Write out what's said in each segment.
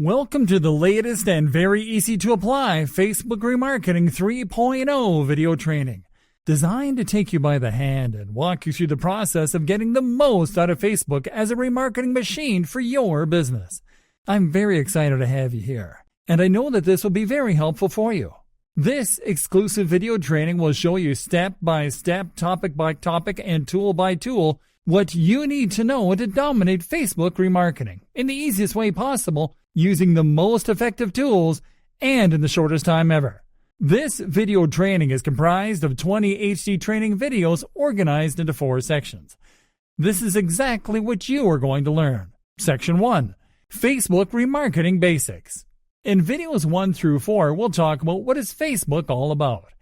Welcome to the latest and very easy to apply Facebook Remarketing 3.0 video training, designed to take you by the hand and walk you through the process of getting the most out of Facebook as a remarketing machine for your business. I'm very excited to have you here, and I know that this will be very helpful for you. This exclusive video training will show you step by step, topic by topic, and tool by tool what you need to know to dominate Facebook remarketing in the easiest way possible, using the most effective tools and in the shortest time ever. This video training is comprised of 20 HD training videos organized into 4 sections. This is exactly what you are going to learn. Section 1. Facebook Remarketing Basics. In videos 1 through 4, we'll talk about what is Facebook all about.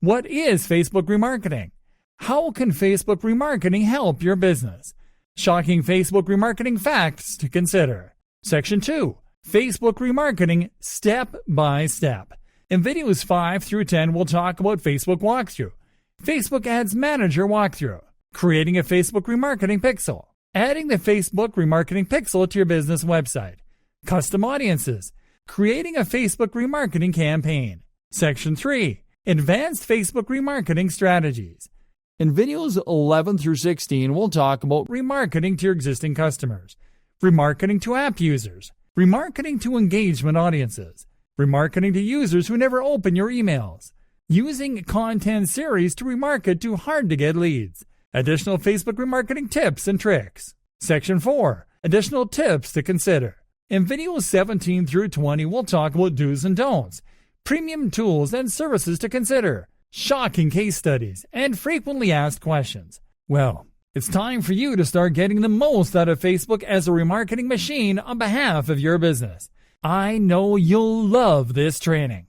What is Facebook remarketing? How can Facebook remarketing help your business? Shocking Facebook remarketing facts to consider. Section 2. Facebook remarketing step by step. In videos 5 through 10, we'll talk about Facebook walkthrough, Facebook Ads Manager walkthrough, creating a Facebook remarketing pixel, adding the Facebook remarketing pixel to your business website, custom audiences, creating a Facebook remarketing campaign. Section 3. Advanced Facebook remarketing strategies. In videos 11 through 16, we'll talk about remarketing to your existing customers, remarketing to app users, remarketing to engagement audiences, remarketing to users who never open your emails, using content series to remarket to hard-to-get leads, additional Facebook remarketing tips and tricks. Section 4. Additional tips to consider. In videos 17 through 20, we'll talk about do's and don'ts, premium tools and services to consider, shocking case studies, and frequently asked questions. Well, it's time for you to start getting the most out of Facebook as a remarketing machine on behalf of your business. I know you'll love this training.